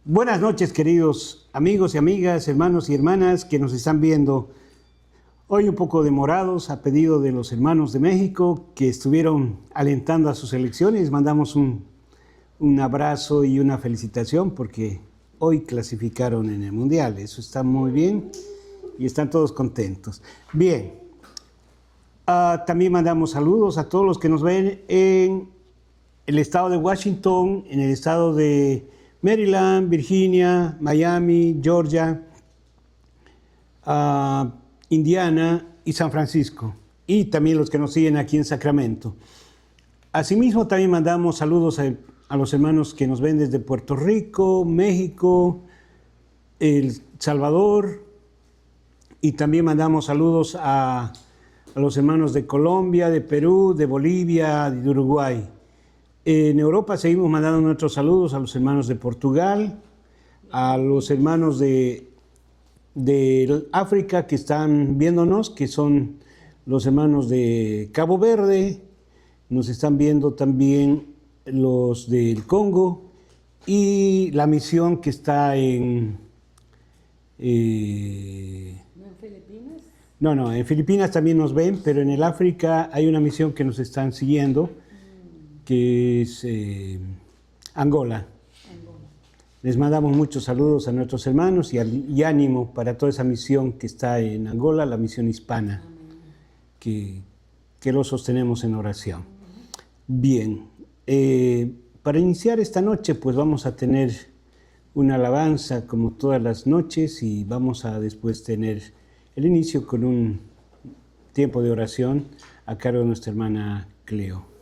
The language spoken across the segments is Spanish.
Buenas noches, queridos amigos y amigas, hermanos y hermanas que nos están viendo hoy un poco demorados a pedido de los hermanos de México que estuvieron alentando a sus selecciones. Mandamos un abrazo y una felicitación porque hoy clasificaron en el Mundial. Eso está muy bien y están todos contentos. Bien, también mandamos saludos a todos los que nos ven en el estado de Washington, en el estado de Maryland, Virginia, Miami, Georgia, Indiana y San Francisco. Y también los que nos siguen aquí en Sacramento. Asimismo, también mandamos saludos a los hermanos que nos ven desde Puerto Rico, México, El Salvador. Y también mandamos saludos a los hermanos de Colombia, de Perú, de Bolivia, de Uruguay. En Europa seguimos mandando nuestros saludos a los hermanos de Portugal, a los hermanos de África que están viéndonos, que son los hermanos de Cabo Verde, nos están viendo también los del Congo y la misión que está en... ¿No en Filipinas? No, en Filipinas también nos ven, pero en el África hay una misión que nos están siguiendo, que es Angola. Les mandamos muchos saludos a nuestros hermanos y ánimo para toda esa misión que está en Angola, la misión hispana, que lo sostenemos en oración. Bien, para iniciar esta noche pues vamos a tener una alabanza como todas las noches y vamos a después tener el inicio con un tiempo de oración a cargo de nuestra hermana Cleo.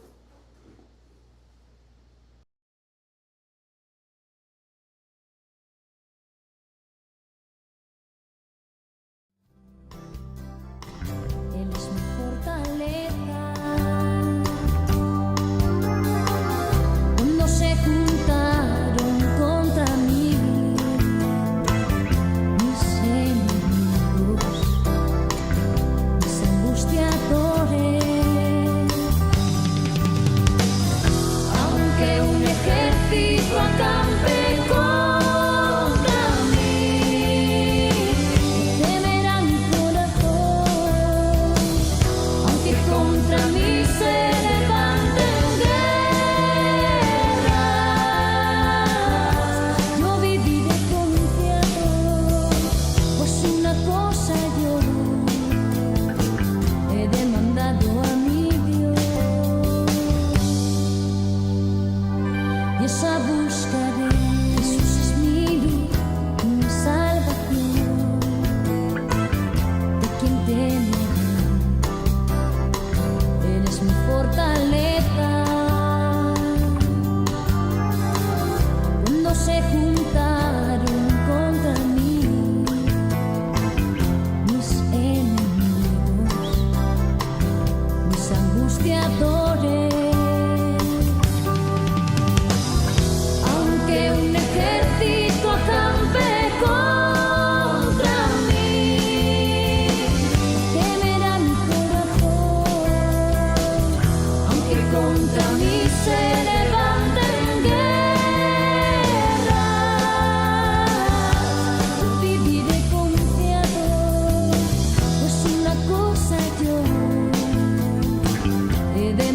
De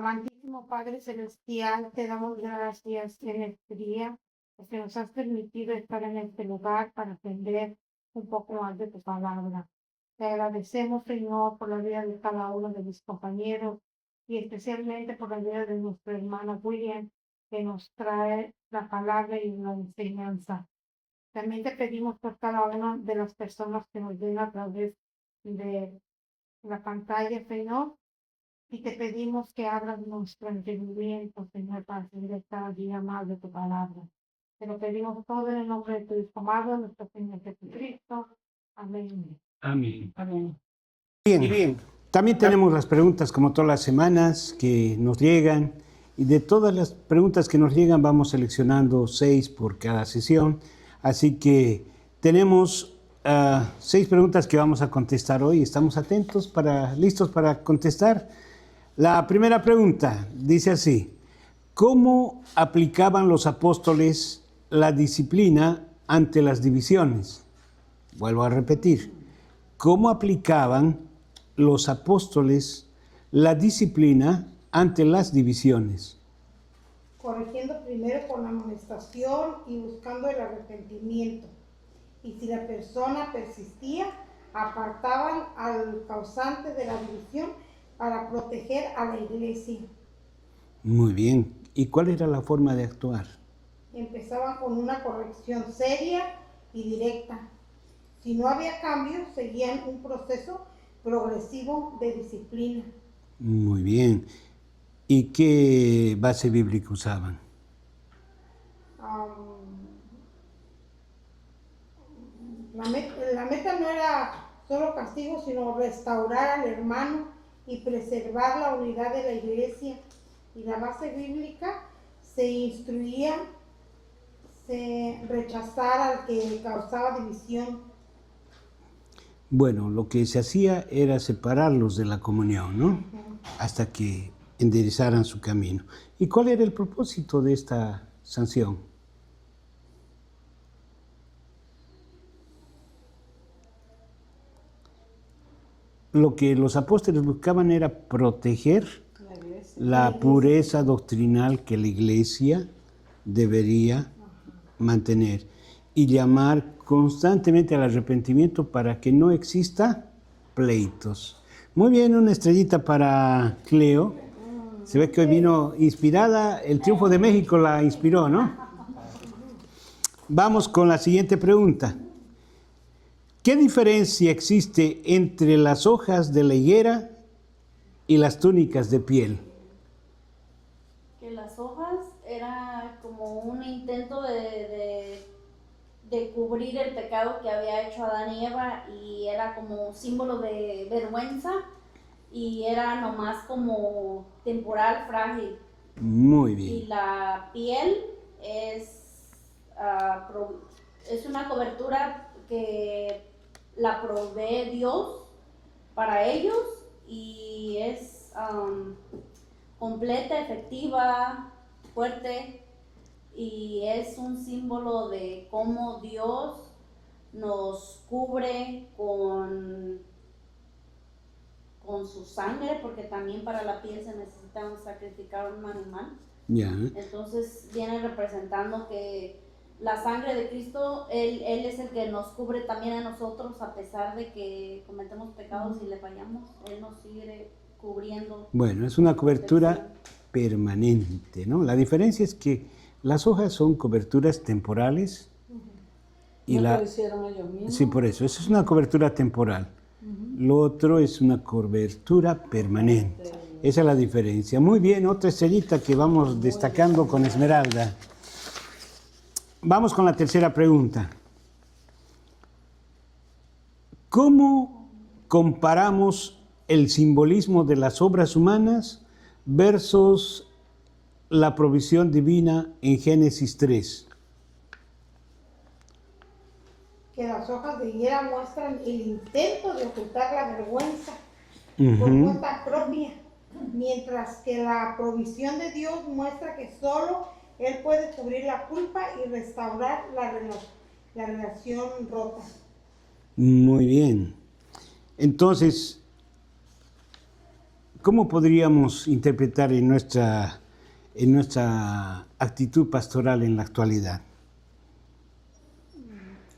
Amantísimo Padre Celestial, te damos gracias en este día, porque nos has permitido estar en este lugar para aprender un poco más de tu palabra. Te agradecemos, Señor, por la vida de cada uno de mis compañeros y especialmente por la vida de nuestro hermano William, que nos trae la palabra y la enseñanza. También te pedimos por cada una de las personas que nos ven a través de la pantalla, Señor, y te pedimos que abras nuestro entendimiento, Señor, para seguir cada día más de tu palabra. Te lo pedimos todo en el nombre de tu Hijo amado, nuestro Señor Jesucristo. Amén. Amén. Amén. Bien, también tenemos las preguntas como todas las semanas que nos llegan y de todas las preguntas que nos llegan vamos seleccionando 6 por cada sesión. Así que tenemos 6 preguntas que vamos a contestar hoy. Estamos atentos, listos para contestar. La primera pregunta dice así: ¿cómo aplicaban los apóstoles la disciplina ante las divisiones? Vuelvo a repetir, ¿cómo aplicaban los apóstoles la disciplina ante las divisiones? Corrigiendo primero con amonestación y buscando el arrepentimiento. Y si la persona persistía, apartaban al causante de la división para proteger a la iglesia. Muy bien. ¿Y cuál era la forma de actuar? Empezaban con una corrección seria y directa. Si no había cambio, seguían un proceso progresivo de disciplina. Muy bien. ¿Y qué base bíblica usaban? La meta no era solo castigo, sino restaurar al hermano y preservar la unidad de la iglesia. Y la base bíblica se instruía, se rechazara al que causaba división. Bueno, lo que se hacía era separarlos de la comunión, ¿no? Hasta que enderezaran su camino. ¿Y cuál era el propósito de esta sanción? Lo que los apóstoles buscaban era proteger la pureza doctrinal que la iglesia debería mantener y llamar constantemente al arrepentimiento para que no exista pleitos. Muy bien, una estrellita para Cleo. Se ve que hoy vino inspirada, el triunfo de México la inspiró, ¿no? Vamos con la siguiente pregunta. ¿Qué diferencia existe entre las hojas de la higuera y las túnicas de piel? Que las hojas era como un intento de cubrir el pecado que había hecho Adán y Eva, y era como símbolo de vergüenza y era nomás como temporal, frágil. Muy bien. Y la piel es una cobertura que la provee Dios para ellos y es completa, efectiva, fuerte, y es un símbolo de cómo Dios nos cubre con su sangre, porque también para la piel se necesita sacrificar un animal. Ya. Entonces viene representando que la sangre de Cristo, Él es el que nos cubre también a nosotros, a pesar de que cometemos pecados y le fallamos, Él nos sigue cubriendo. Bueno, es una cobertura permanente, ¿no? La diferencia es que las hojas son coberturas temporales y ¿No lo hicieron ellos mismos? Sí, por eso es una cobertura temporal. Lo otro es una cobertura permanente. Esa es la diferencia. Muy bien, otra estrellita que vamos destacando con esmeralda. Vamos con la tercera pregunta. ¿Cómo comparamos el simbolismo de las obras humanas versus la provisión divina en Génesis 3? Que las hojas de higuera muestran el intento de ocultar la vergüenza por cuenta propia, mientras que la provisión de Dios muestra que solo Él puede cubrir la culpa y restaurar la relación rota. Muy bien. Entonces, ¿Cómo podríamos interpretar en nuestra actitud pastoral en la actualidad?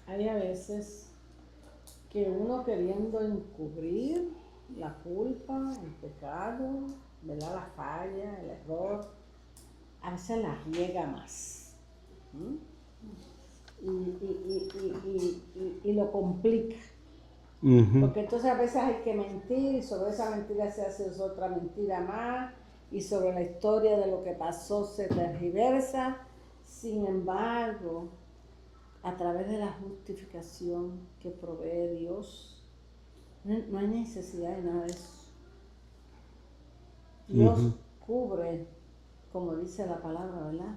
Hay a veces que uno queriendo encubrir la culpa, el pecado, ¿verdad? La falla, el error, a veces la riega más. Y lo complica. Porque entonces a veces hay que mentir y sobre esa mentira se hace otra mentira más y sobre la historia de lo que pasó se tergiversa. Sin embargo, a través de la justificación que provee Dios, no hay necesidad de nada de eso. Dios cubre, como dice la palabra, ¿verdad?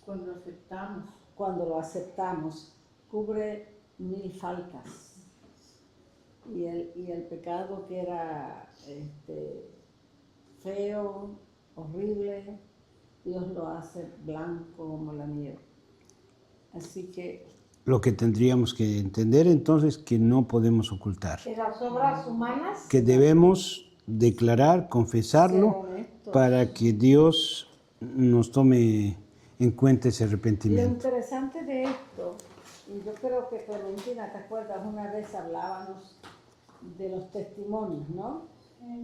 Cuando lo aceptamos, cubre 1000 faltas. Y el pecado que era feo, horrible, Dios lo hace blanco como la nieve. Así que Lo que tendríamos que entender entonces que no podemos ocultar. Que las obras humanas Que debemos declarar, confesarlo, para que Dios nos tome en cuenta ese lo arrepentimiento. interesante de esto, y yo creo que Clementina, ¿te acuerdas? Una vez hablábamos de los testimonios, ¿no?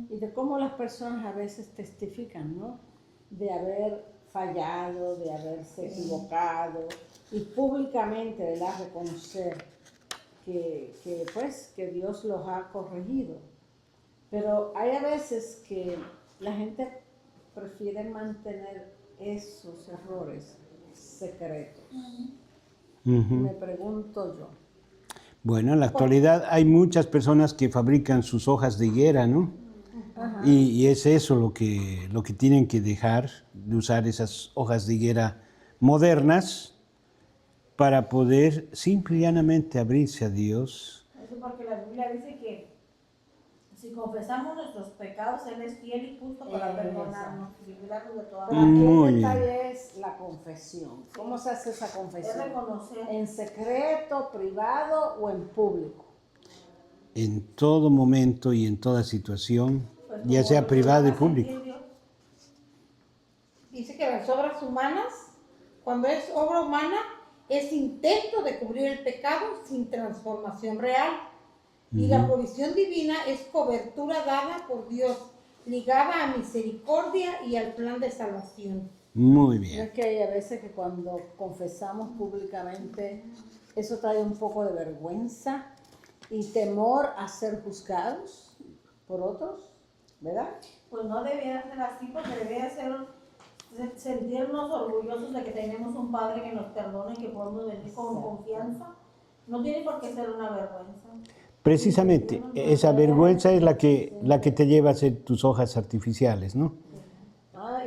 Y de cómo las personas a veces testifican, ¿no? De haber fallado, de haberse equivocado, y públicamente, ¿verdad? Reconocer que Dios los ha corregido. Pero hay a veces que la gente prefiere mantener esos errores secretos. Me pregunto yo. Bueno, en la actualidad hay muchas personas que fabrican sus hojas de higuera, ¿no? Y es eso lo que tienen que dejar de usar esas hojas de higuera modernas para poder simple y llanamente abrirse a Dios. Eso porque la Biblia dice que si confesamos nuestros pecados, Él es fiel y justo para perdonarnos y librarnos de toda Pero maldad. Muy el bien. detalle es la confesión. ¿Cómo se hace esa Es confesión? reconocer. ¿En secreto, privado o en público? En todo momento y en toda situación, Pues, ya como sea lo privado y hace público. Dios. dice que las obras humanas, cuando es obra humana, es intento de cubrir el pecado sin transformación real. Y la provisión divina es cobertura dada por Dios, ligada a misericordia y al plan de salvación. Muy ¿No bien. es que hay a veces que cuando confesamos públicamente eso trae un poco de vergüenza y temor a ser juzgados por otros? ¿Verdad? Pues no debiera ser así, porque debería sentirnos orgullosos de que tenemos un Padre que nos perdona y que podemos venir con confianza. No tiene por qué ser una vergüenza. Precisamente, esa vergüenza es la que te lleva a hacer tus hojas artificiales, ¿no?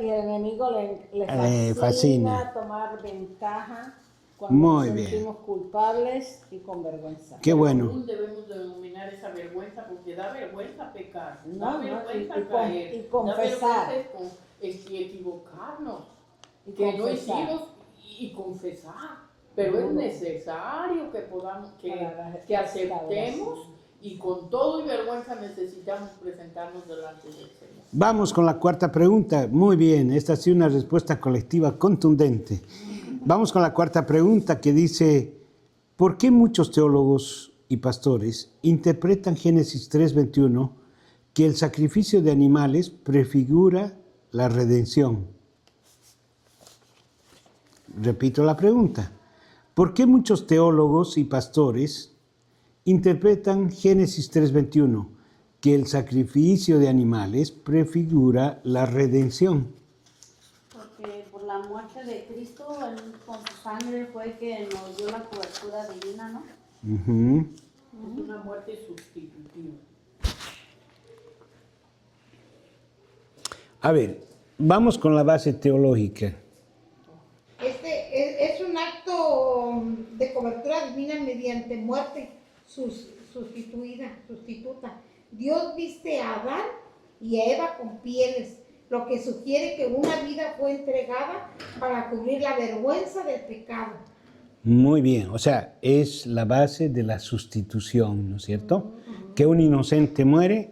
Y el enemigo le fascina tomar ventaja cuando Muy nos bien. sentimos culpables y con vergüenza. Qué bueno. Aún debemos denominar esa vergüenza porque da vergüenza pecar, No, da no, vergüenza y caer, confesar. da vergüenza equivocarnos, Y que no confesar. hicimos y confesar. Pero es necesario que podamos, Para que aceptemos y con todo y vergüenza necesitamos presentarnos delante del Señor. Vamos con la cuarta pregunta. Muy bien, esta ha sido una respuesta colectiva contundente. Vamos con la cuarta pregunta que dice, ¿por qué muchos teólogos y pastores interpretan Génesis 3:21 que el sacrificio de animales prefigura la redención? Repito la pregunta. ¿Por qué muchos teólogos y pastores interpretan Génesis 3:21 que el sacrificio de animales prefigura la redención? Porque por la muerte de Cristo, Él con su sangre fue que nos dio la cobertura divina, ¿no? Ujú. Es una muerte sustitutiva. A ver, vamos con la base teológica. Es un acto de cobertura divina mediante muerte sustituta. Dios viste a Adán y a Eva con pieles, lo que sugiere que una vida fue entregada para cubrir la vergüenza del pecado. Muy bien, o sea, es la base de la sustitución, ¿no es cierto? Que un inocente muere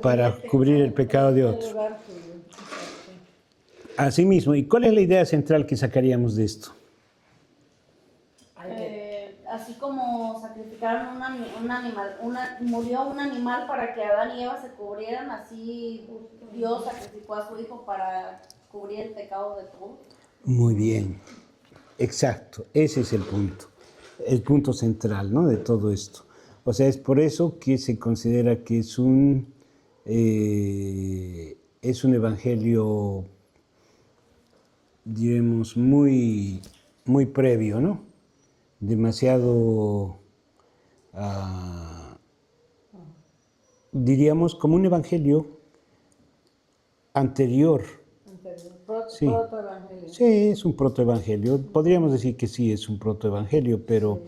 para cubrir el pecado de El otro. lugar tuyo. Exacto. Así mismo. ¿Y cuál es la idea central que sacaríamos de esto? Así como sacrificaron un animal, murió un animal para que Adán y Eva se cubrieran, así Dios sacrificó a su hijo para cubrir el pecado de todos. Muy bien. Exacto. Ese es el punto central, ¿no?, de todo esto. O sea, es por eso que se considera que es un evangelio, diremos, muy, muy previo, ¿no? Demasiado, diríamos, como un evangelio anterior. Sí. Protoevangelio. Sí, es un protoevangelio. Podríamos decir que sí, es un protoevangelio, pero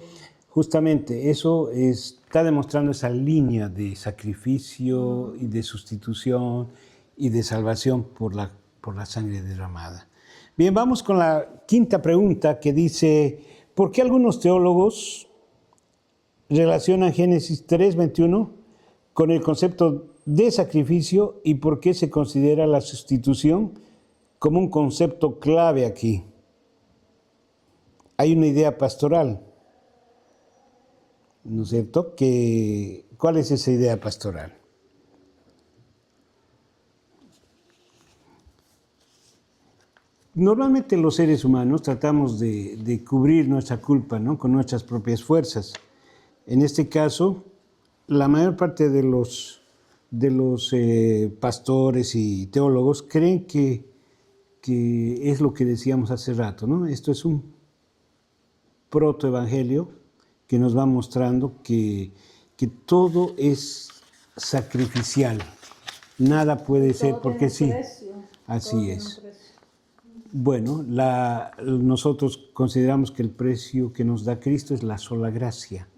justamente eso está demostrando esa línea de sacrificio y de sustitución y de salvación por la sangre derramada. Bien, vamos con la quinta pregunta que dice, ¿por qué algunos teólogos relacionan Génesis 3:21 con el concepto de sacrificio y por qué se considera la sustitución como un concepto clave aquí? Hay una idea pastoral, ¿no es cierto? ¿Cuál es esa idea pastoral? Normalmente los seres humanos tratamos de cubrir nuestra culpa, ¿no?, con nuestras propias fuerzas. En este caso, la mayor parte de los pastores y teólogos creen que es lo que decíamos hace rato, ¿no? Esto es un protoevangelio que nos va mostrando que todo es sacrificial. Nada puede ser porque sí. Así es. Bueno, nosotros consideramos que el precio que nos da Cristo es la sola gracia,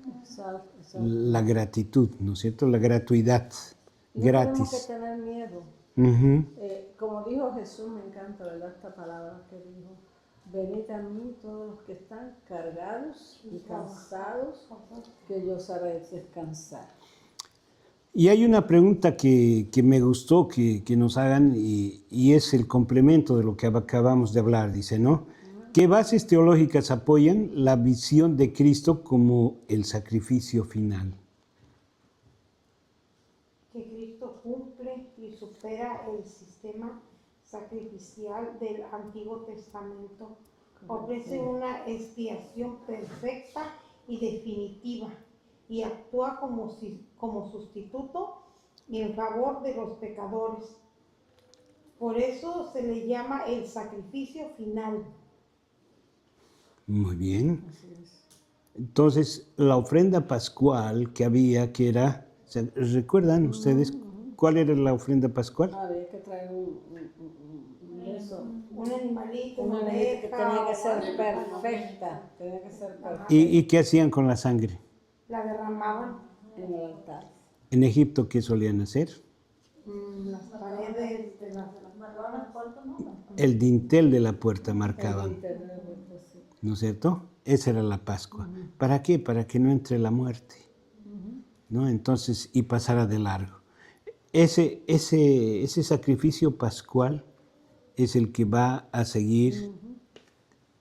la gratitud, ¿no es cierto? La gratuidad, gratis. No tenemos que tener miedo. Como dijo Jesús, me encanta, ¿verdad?, esta palabra que dijo: venid a mí todos los que están cargados y cansados, que yo os haré descansar. Y hay una pregunta que me gustó que nos hagan y es el complemento de lo que acabamos de hablar, dice, ¿no? ¿Qué bases teológicas apoyan la visión de Cristo como el sacrificio final? Que Cristo cumple y supera el sistema sacrificial del Antiguo Testamento. Ofrece una expiación perfecta y definitiva y actúa como sustituto en favor de los pecadores. Por eso se le llama el sacrificio final. Muy bien. Entonces, la ofrenda pascual que había, que era, ¿recuerdan ustedes cuál era la ofrenda pascual? Había que traer Un animalito, una una ley que tenía que oveja, ser perfecta. Tenía que ser perfecta ¿Y qué hacían con la sangre? la derramaban en el altar. En Egipto, ¿qué solían hacer? las paredes de las El dintel de la puerta marcaban, ¿no es cierto? Esa era la Pascua. ¿Para qué? Para que no entre la muerte, ¿no? Entonces, y pasara de largo. Ese sacrificio pascual es el que va a seguir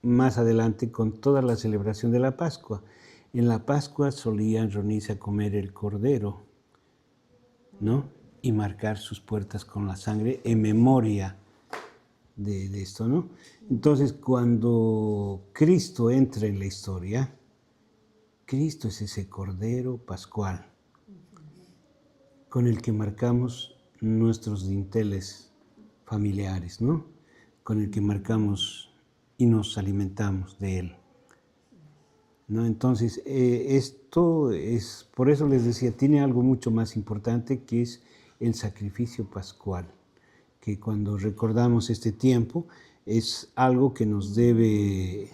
más adelante con toda la celebración de la Pascua. En la Pascua solían reunirse a comer el cordero, ¿no? Y marcar sus puertas con la sangre en memoria de esto, ¿no? Entonces, cuando Cristo entra en la historia, Cristo es ese cordero pascual con el que marcamos nuestros dinteles familiares, ¿no? Con el que marcamos y nos alimentamos de él, ¿no? Entonces, esto es, por eso les decía, tiene algo mucho más importante que es el sacrificio pascual, que cuando recordamos este tiempo es algo que nos debe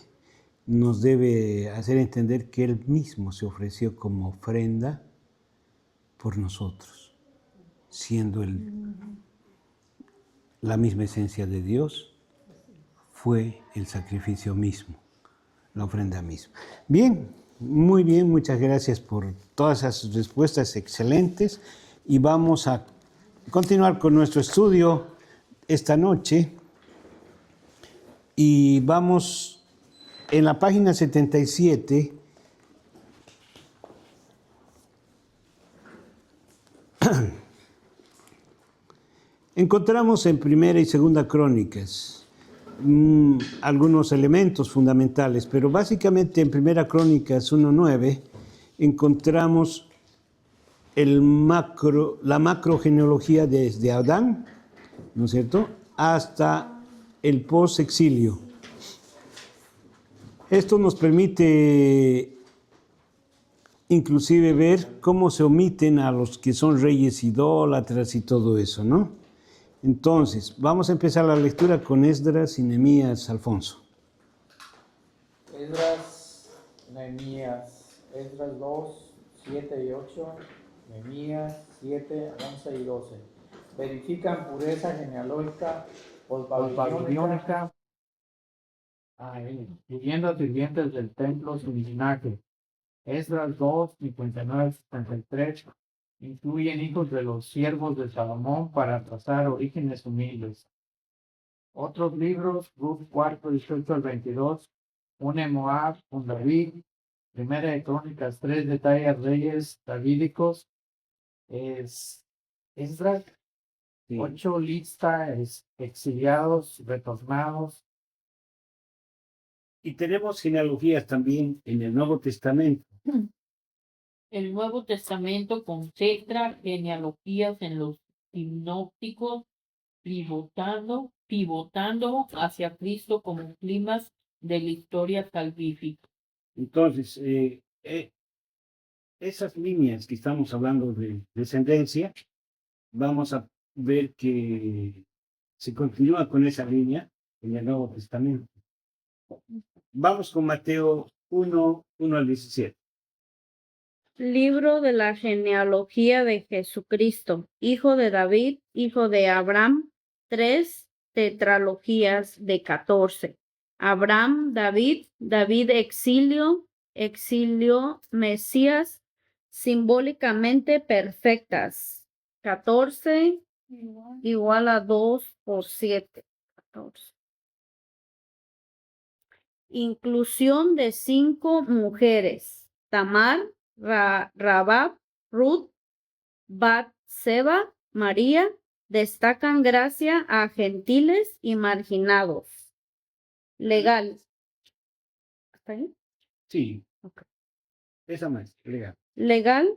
hacer entender que Él mismo se ofreció como ofrenda por nosotros, siendo Él la misma esencia de Dios, fue el sacrificio mismo, la ofrenda misma. Bien, muy bien, muchas gracias por todas esas respuestas excelentes y vamos a continuar con nuestro estudio esta noche y vamos en la página 77. Encontramos en Primera y Segunda Crónicas algunos elementos fundamentales, pero básicamente en Primera Crónicas 1:9 encontramos la macrogenealogía desde Adán, ¿no es cierto?, hasta el post-exilio. Esto nos permite inclusive ver cómo se omiten a los que son reyes idólatras y todo eso, ¿no? Entonces, vamos a empezar la lectura con Esdras y Nehemías, Alfonso. Esdras, Nehemías, Esdras 2, 7 y 8, Nehemías 7, 11 y 12. Verifican pureza genealógica postbabilónica, incluyendo sirvientes del templo su linaje. Esdras 2, 59, 73. Incluyen hijos de los siervos de Salomón para trazar orígenes humildes. Otros libros, Ruth 4, 18 al 22, une Moab con David, Primera de Crónicas 3, detalla reyes davídicos, Esdras 8 lista exiliados, retornados. Y tenemos genealogías también en el Nuevo Testamento. El Nuevo Testamento concentra genealogías en los sinópticos, pivotando hacia Cristo como climas de la historia salvífica. Entonces, esas líneas que estamos hablando de descendencia, vamos a ver que se continúa con esa línea en el Nuevo Testamento. Vamos con Mateo 1, 1 al 17. Libro de la genealogía de Jesucristo, hijo de David, hijo de Abraham, 3 tetralogías de 14. Abraham, David, exilio, Mesías, simbólicamente perfectas. 14 igual a 2 por 7. 14. Inclusión de 5 mujeres. Tamar, Rabab, Ruth, Bat-seba, María, destacan gracia a gentiles y marginados. Legal. ¿Está ahí? Sí. Okay. Esa más, legal. Legal.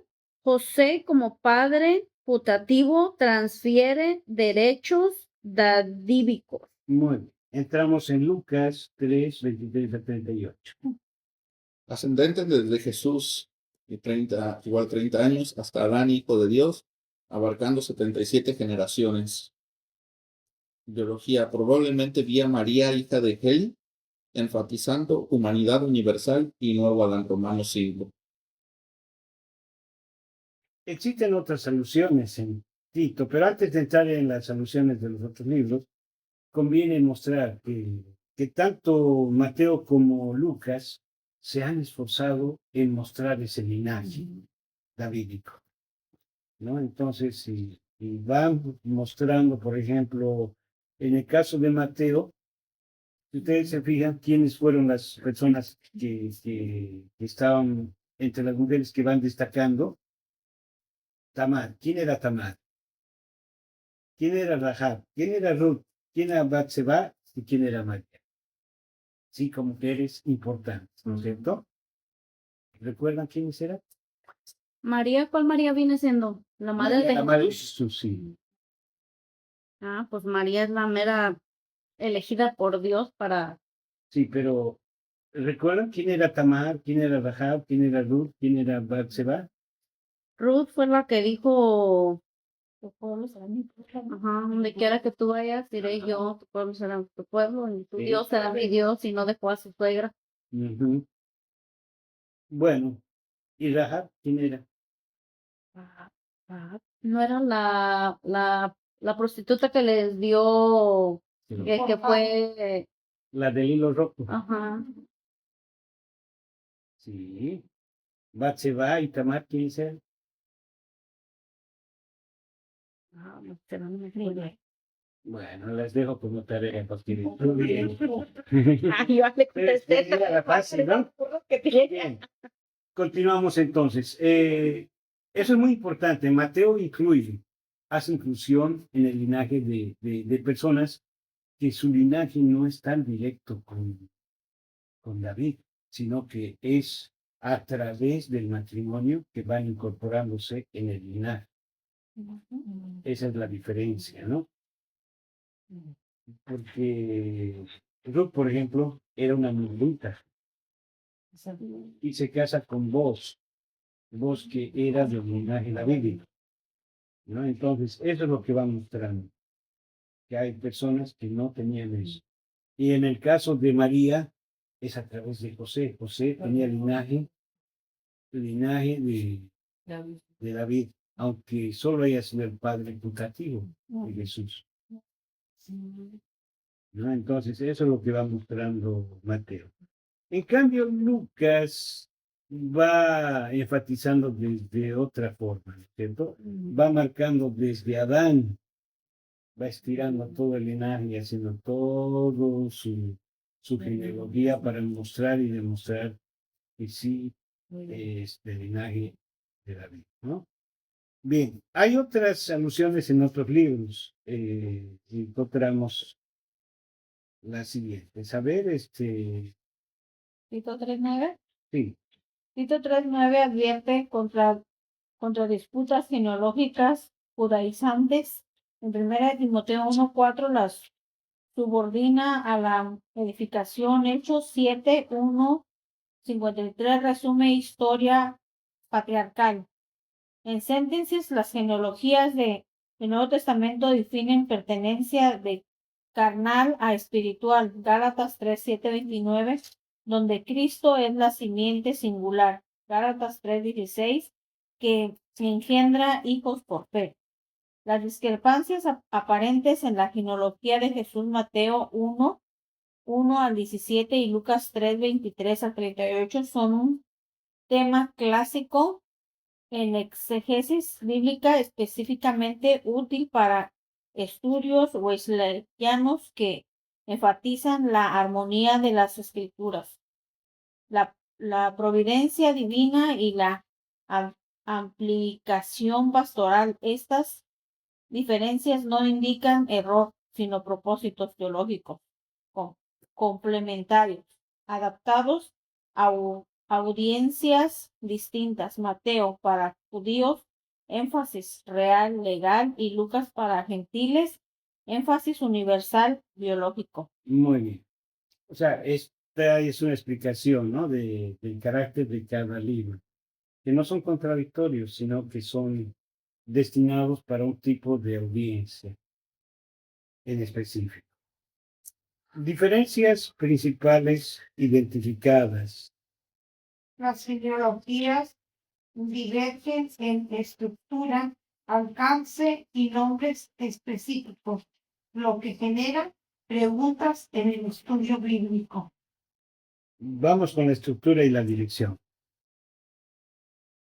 José como padre putativo transfiere derechos dadívicos. Muy bien. Entramos en Lucas 3, 23 a 38. Ascendentes desde Jesús, y 30 años, hasta Adán, hijo de Dios, abarcando 77 generaciones. Biología, probablemente vía María, hija de Heli, enfatizando humanidad universal y nuevo Adán, Romanos 5. Existen otras alusiones en Tito, pero antes de entrar en las alusiones de los otros libros, conviene mostrar que tanto Mateo como Lucas se han esforzado en mostrar ese linaje davídico, ¿no? Entonces, si van mostrando, por ejemplo, en el caso de Mateo, si ustedes se fijan quiénes fueron las personas que estaban entre las mujeres que van destacando. Tamar, ¿quién era Tamar? ¿Quién era Rahab? ¿Quién era Ruth? ¿Quién era Bat-seba? ¿Y quién era María? 5 mujeres importantes, ¿no es cierto? ¿Recuerdan quiénes eran? María, ¿cuál María viene siendo? La madre de La madre de Jesús, sí. Ah, pues María es la mera elegida por Dios para... Sí, pero ¿recuerdan quién era Tamar? ¿Quién era Rahab? ¿Quién era Ruth? ¿Quién era Bat-seba? Ruth fue la que dijo, tu pueblo será mi pueblo. Ajá, donde quiera que tú vayas, iré yo, tu pueblo será tu pueblo, y tu Sí. Dios será mi Dios, y no dejó a su suegra. Uh-huh. Bueno, ¿y Rahab quién era? No era la prostituta que les dio, que fue... La del hilo rojo. Ajá. Sí. Bat-seba y Tamar, ¿quiénes eran? Pero no me acuerdo. Bueno, las dejo como tarea porque muy bien. Ay, yo le contesté. Era la fácil, ¿no? Bien. Continuamos entonces. Eso es muy importante. Mateo hace inclusión en el linaje de personas que su linaje no es tan directo con David, sino que es a través del matrimonio que van incorporándose en el linaje. Esa es la diferencia, ¿no? Porque Ruth, por ejemplo, era una moabita y se casa con vos que era del linaje davídico, ¿no? Entonces, eso es lo que va mostrando, que hay personas que no tenían eso. Y en el caso de María, es a través de José. José tenía linaje de David, aunque solo haya sido el padre putativo de Jesús, ¿no? Entonces, eso es lo que va mostrando Mateo. En cambio, Lucas va enfatizando desde otra forma, ¿cierto? Va marcando desde Adán, va estirando todo el linaje y haciendo todo su genealogía para mostrar y demostrar que sí es del linaje de David, ¿no? Bien, hay otras alusiones en otros libros. Encontramos la siguiente. A ver, Tito 3:9. sí. Tito 3:9 advierte contra disputas genealógicas judaizantes. En 1 Timoteo 1:4 las subordina a la edificación. Hechos 7:1-53 resume historia patriarcal. En Sentencias, las genealogías del Nuevo Testamento definen pertenencia de carnal a espiritual. Gálatas 3:7-29, donde Cristo es la simiente singular. Gálatas 3:16, que engendra hijos por fe. Las discrepancias aparentes en la genealogía de Jesús, Mateo 1:1-17 y Lucas 3:23-38, son un tema clásico en exégesis bíblica, específicamente útil para estudios wesleyanos que enfatizan la armonía de las escrituras, la providencia divina y la aplicación pastoral. Estas diferencias no indican error, sino propósitos teológicos complementarios, adaptados a audiencias distintas. Mateo para judíos, énfasis real, legal, y Lucas para gentiles, énfasis universal, biológico. Muy bien. O sea, esta es una explicación, ¿no? Del carácter de cada libro, que no son contradictorios, sino que son destinados para un tipo de audiencia en específico. Diferencias principales identificadas. Las genealogías divergen en estructura, alcance y nombres específicos, lo que genera preguntas en el estudio bíblico. Vamos con la estructura y la dirección.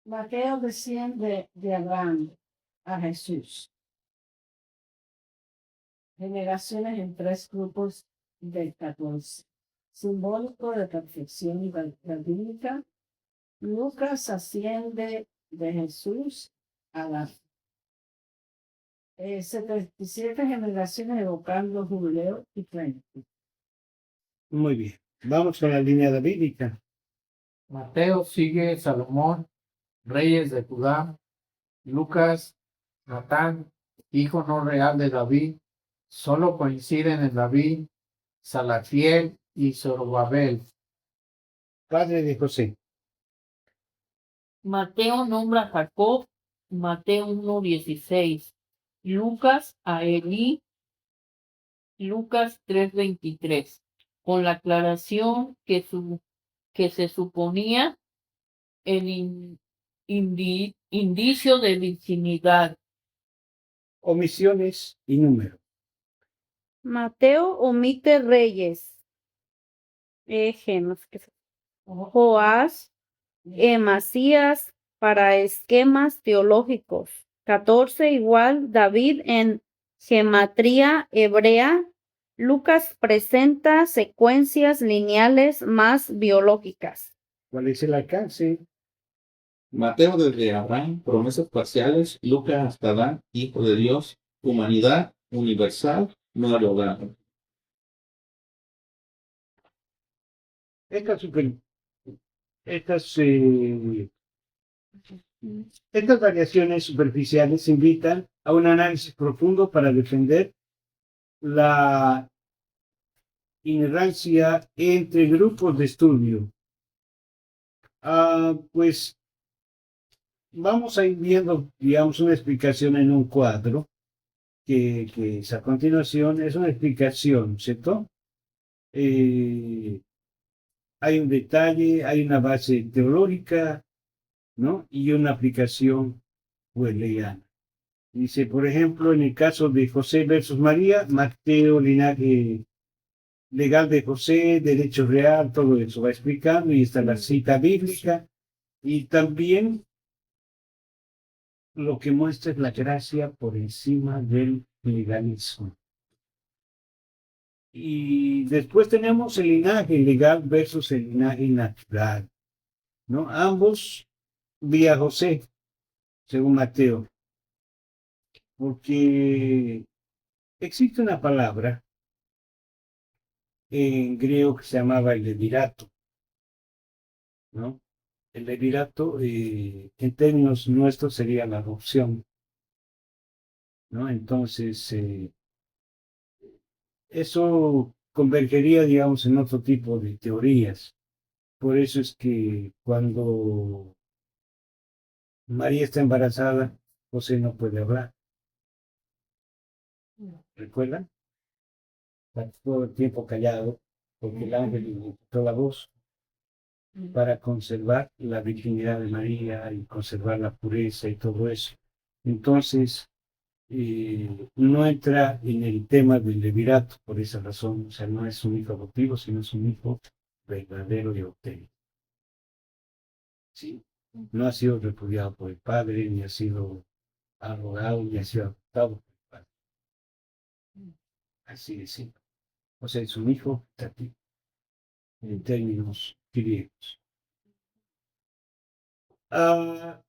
Mateo desciende de Abraham a Jesús. Generaciones en 3 grupos de 14. Simbólico de perfección bíblica. Lucas asciende de Jesús a la 77 generaciones evocando jubileo y plenitud. Muy bien. Vamos con la línea davídica. Mateo sigue Salomón, reyes de Judá. Lucas, Natán, hijo no real de David. Solo coinciden en David, Salatiel y Zorobabel. Padre de José. Mateo nombra a Jacob, Mateo 1:16. Lucas a Elí, Lucas 3:23, con la aclaración que se suponía el indicio de virginidad. Omisiones y número. Mateo omite reyes. Joás, Emasías, para esquemas teológicos. 14 igual, David en gematría hebrea. Lucas presenta secuencias lineales más biológicas. ¿Cuál es el alcance? Mateo desde Abraham, promesas parciales, Lucas hasta Adán, hijo de Dios, humanidad universal, no dialogamos. Estas, super- estas, estas variaciones superficiales invitan a un análisis profundo para defender la inerrancia entre grupos de estudio. Pues vamos a ir viendo, digamos, una explicación en un cuadro que es a continuación, es una explicación, ¿cierto? Hay un detalle, hay una base teológica, ¿no? Y una aplicación wesleyiana. Dice, por ejemplo, en el caso de José versus María, Mateo, linaje legal de José, derecho real, todo eso va explicando y está la cita bíblica y también lo que muestra es la gracia por encima del legalismo. Y después tenemos el linaje legal versus el linaje natural, ¿no? Ambos vía José, según Mateo, porque existe una palabra en griego que se llamaba el levirato, ¿no? El levirato, en términos nuestros, sería la adopción, ¿no? Entonces, eso convergería, digamos, en otro tipo de teorías. Por eso es que cuando María está embarazada, José no puede hablar. ¿Recuerdan? Está todo el tiempo callado, porque el ángel le quitó la voz para conservar la virginidad de María y conservar la pureza y todo eso. Entonces, no entra en el tema del levirato por esa razón, o sea, no es un hijo adoptivo, sino es un hijo verdadero y auténtico. ¿Sí? No ha sido repudiado por el padre, ni ha sido arrogado, ni ha sido adoptado por el padre. Así de simple. O sea, es un hijo tativo, en términos griegos.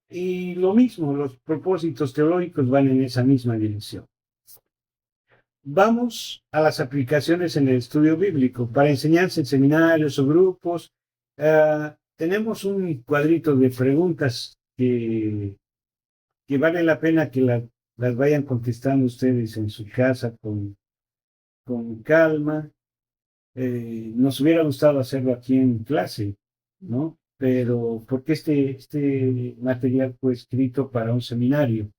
Y lo mismo, los propósitos teológicos van en esa misma dirección. Vamos a las aplicaciones en el estudio bíblico. Para enseñanza en seminarios o grupos, tenemos un cuadrito de preguntas que vale la pena que las vayan contestando ustedes en su casa con calma. Nos hubiera gustado hacerlo aquí en clase, ¿no? Pero porque este material fue escrito para un seminario,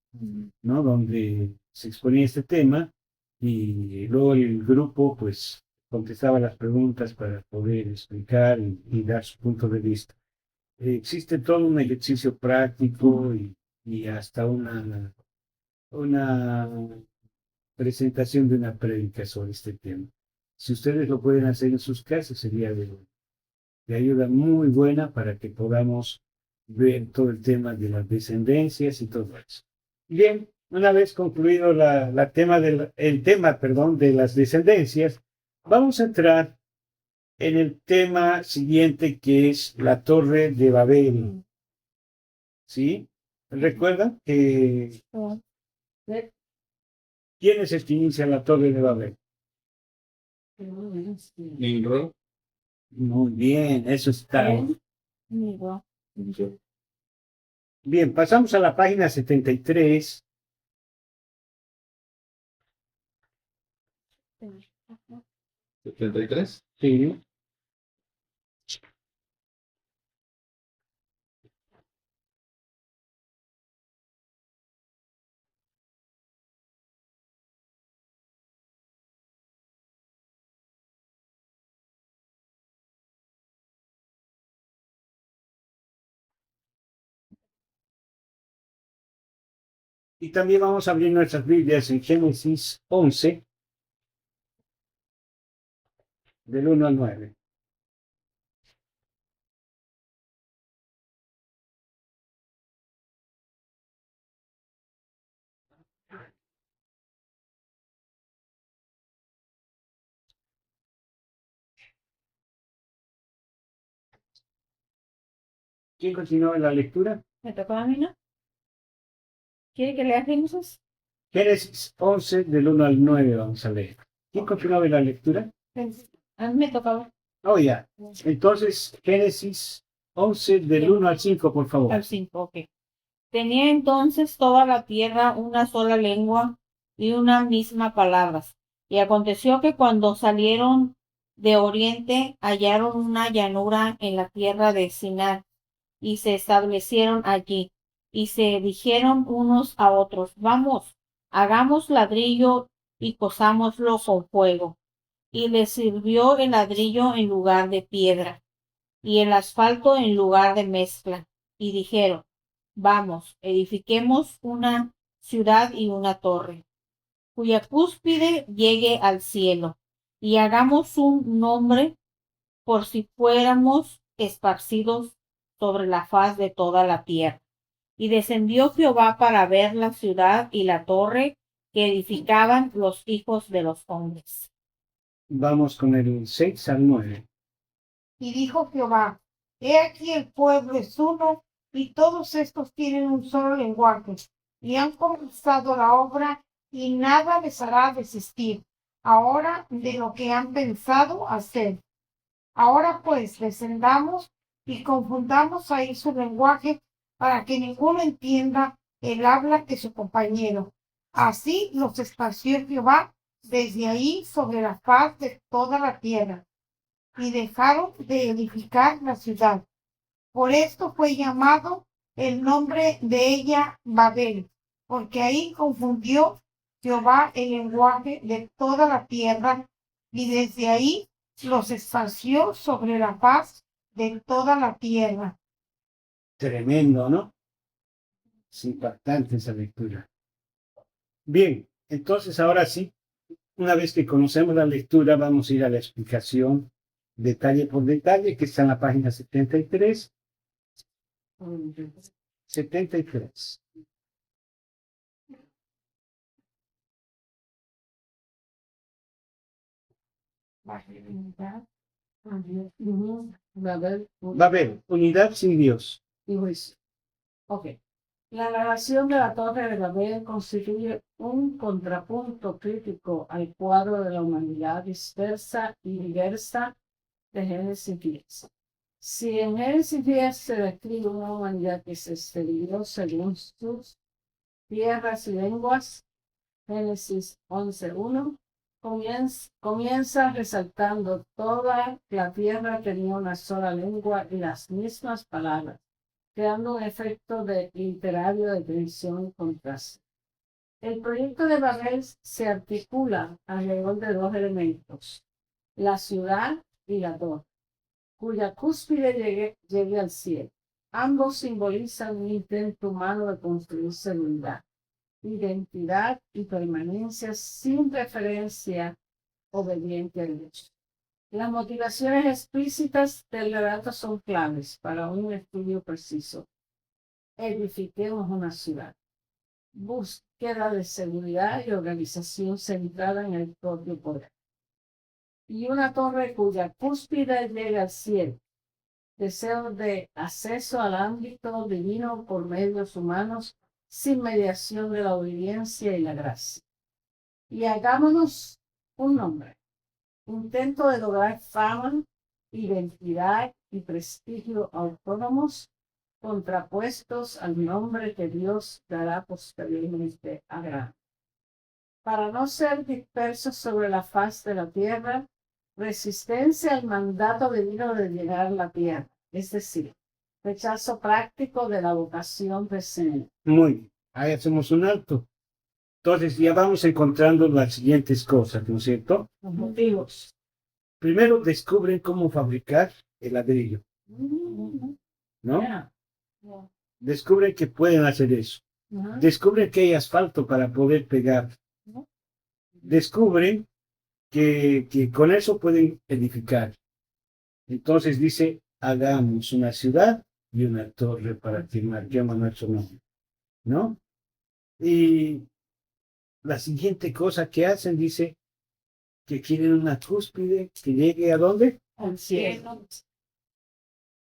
¿no? Donde se exponía este tema y luego el grupo, pues, contestaba las preguntas para poder explicar y dar su punto de vista. Existe todo un ejercicio práctico y hasta una presentación de una prédica sobre este tema. Si ustedes lo pueden hacer en sus casas, sería de ayuda muy buena para que podamos ver todo el tema de las descendencias y todo eso. Bien, una vez concluido el tema, perdón, de las descendencias, vamos a entrar en el tema siguiente que es la Torre de Babel. ¿Sí? ¿Recuerdan que quién es el que inicia la Torre de Babel? Nimrod. Muy bien, eso está. Bien, pasamos a la página 73. ¿73? Sí. Y también vamos a abrir nuestras Biblias en Génesis 11, del 1 al 9. ¿Quién continúa en la lectura? ¿Me tocó a mí, no? ¿Quiere que lea Génesis? Génesis 11, del 1 al 9 vamos a leer. ¿Quién continúa en la lectura? A mí me tocaba Oh, ya. Entonces, Génesis 11, del 1 al 5, por favor. al 5, ok. Tenía entonces toda la tierra una sola lengua y una misma palabra. Y aconteció que cuando salieron de oriente hallaron una llanura en la tierra de Sinar y se establecieron allí. Y se dijeron unos a otros, vamos, hagamos ladrillo y cosámoslo con fuego. Y les sirvió el ladrillo en lugar de piedra y el asfalto en lugar de mezcla. Y dijeron, vamos, edifiquemos una ciudad y una torre, cuya cúspide llegue al cielo, y hagamos un nombre por si fuéramos esparcidos sobre la faz de toda la tierra. Y descendió Jehová para ver la ciudad y la torre que edificaban los hijos de los hombres. Vamos con el 6 al 9. Y dijo Jehová, he aquí el pueblo es uno, y todos estos tienen un solo lenguaje, y han comenzado la obra, y nada les hará desistir ahora de lo que han pensado hacer. Ahora pues descendamos y confundamos ahí su lenguaje, para que ninguno entienda el habla de su compañero. Así los esparció Jehová desde ahí sobre la faz de toda la tierra, y dejaron de edificar la ciudad. Por esto fue llamado el nombre de ella Babel, porque ahí confundió Jehová el lenguaje de toda la tierra, y desde ahí los esparció sobre la faz de toda la tierra. Tremendo, ¿no? Es impactante esa lectura. Bien, entonces ahora sí, una vez que conocemos la lectura, vamos a ir a la explicación detalle por detalle, que está en la página 73. 73. Babel, unidad sin Dios. Y juicio. Ok. La narración de la Torre de Babel constituye un contrapunto crítico al cuadro de la humanidad dispersa y diversa de Génesis 10. Si en Génesis 10 se describe una humanidad que se extendió según sus tierras y lenguas, Génesis 11:1 comienza resaltando toda la tierra tenía una sola lengua y las mismas palabras, creando un efecto de literario de tensión y contraste. El proyecto de Babel se articula alrededor de dos elementos, la ciudad y la torre, cuya cúspide llegue al cielo. Ambos simbolizan un intento humano de construir seguridad, identidad y permanencia sin referencia obediente al hecho. Las motivaciones explícitas del relato son claves para un estudio preciso. Edifiquemos una ciudad. Búsqueda de seguridad y organización centrada en el propio poder. Y una torre cuya cúspide llega al cielo. Deseo de acceso al ámbito divino por medios humanos sin mediación de la obediencia y la gracia. Y hagámonos un nombre. Intento de lograr fama, identidad y prestigio autónomos contrapuestos al nombre que Dios dará posteriormente a Abraham. Para no ser dispersos sobre la faz de la tierra, resistencia al mandato divino de llegar a la tierra, es decir, rechazo práctico de la vocación presente. Muy bien, ahí hacemos un alto. Entonces ya vamos encontrando las siguientes cosas, ¿no es cierto? Los motivos. Primero descubren cómo fabricar el ladrillo, ¿no? Yeah. Descubren que pueden hacer eso. Descubren que hay asfalto para poder pegar. Descubren que con eso pueden edificar. Entonces dice, hagamos una ciudad y una torre para que marquemos nuestro nombre, ¿no? Y la siguiente cosa que hacen dice que quieren una cúspide que llegue ¿a dónde? Al cielo.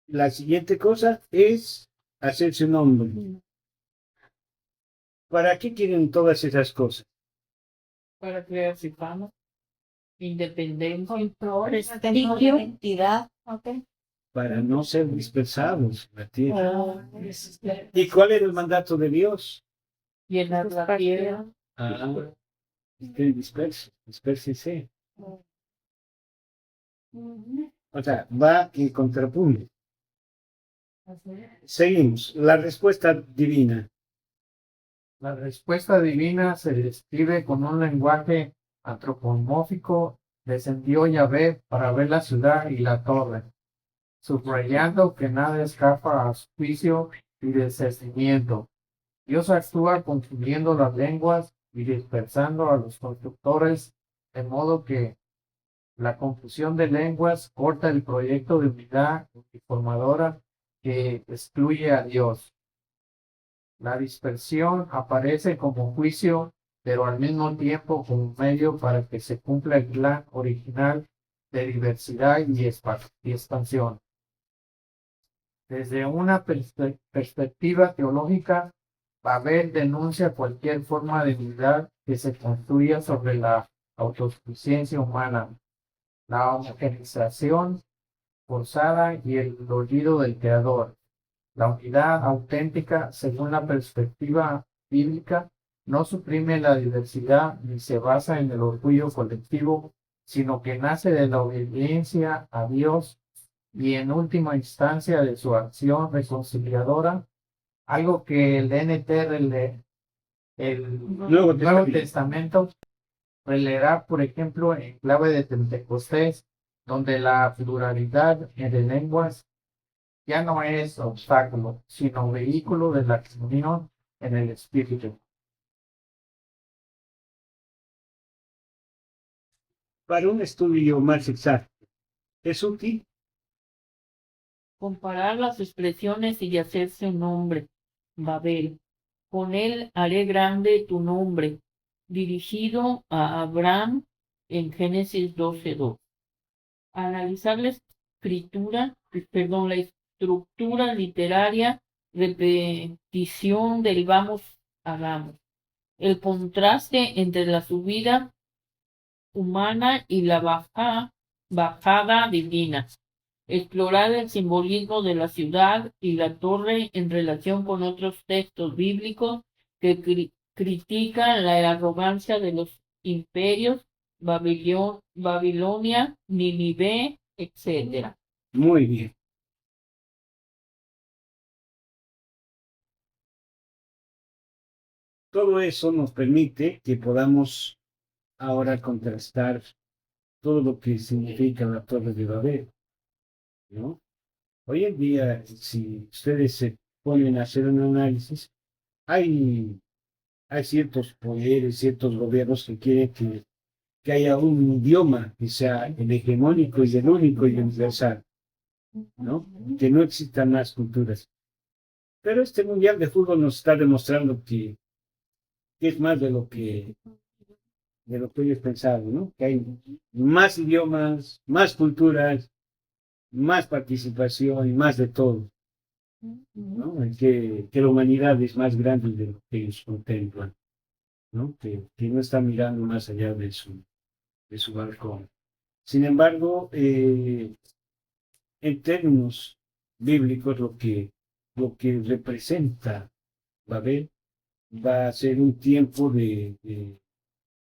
La siguiente cosa es hacerse un hombre. ¿Para qué quieren todas esas cosas? Para crear fama, independencia, Control, Prestigio. identidad. Ok. Para no ser dispersados en la tierra. Oh, ¿Y cuál era el mandato de Dios? llenar la tierra. Estén dispersos, dispérsense. O sea, va en contrapunto. Seguimos. La respuesta divina. La respuesta divina se describe con un lenguaje antropomórfico. Descendió Yahvé para ver la ciudad y la torre, subrayando que nada escapa a su juicio y discernimiento. Dios actúa confundiendo las lenguas y dispersando a los constructores, de modo que la confusión de lenguas corta el proyecto de unidad uniformadora que excluye a Dios. La dispersión aparece como juicio, pero al mismo tiempo como medio para que se cumpla el plan original de diversidad y expansión. Desde una perspectiva teológica, Babel denuncia cualquier forma de unidad que se construya sobre la autosuficiencia humana, la homogenización forzada y el olvido del Creador. La unidad auténtica, según la perspectiva bíblica, no suprime la diversidad ni se basa en el orgullo colectivo, sino que nace de la obediencia a Dios y en última instancia de su acción reconciliadora, algo que el Nuevo Testamento releerá, por ejemplo, en clave de Pentecostés, donde la pluralidad de lenguas ya no es obstáculo, sino vehículo de la comunión en el Espíritu. Para un estudio más exacto, ¿es útil? Comparar las expresiones y hacerse un nombre. Babel. Con él haré grande tu nombre. Dirigido a Abraham en Génesis 12:2. Analizar la estructura literaria, repetición del vamos, hagamos. El contraste entre la subida humana y la bajada divina. Explorar el simbolismo de la ciudad y la torre en relación con otros textos bíblicos que critican la arrogancia de los imperios, Babilonia, Nínive, etc. Muy bien. Todo eso nos permite que podamos ahora contrastar todo lo que significa la Torre de Babel, ¿no? Hoy en día, si ustedes se ponen a hacer un análisis, hay ciertos poderes, ciertos gobiernos que quieren que haya un idioma que sea el hegemónico y el único y universal, ¿no? Que no existan más culturas. Pero este Mundial de Fútbol nos está demostrando que es más de lo que ellos pensaban, ¿no? Que hay más idiomas, más culturas, más participación y más de todo, ¿no? Que la humanidad es más grande de lo que ellos contemplan, ¿no? Que no está mirando más allá de su balcón. Sin embargo, en términos bíblicos, lo que representa Babel va a ser un tiempo de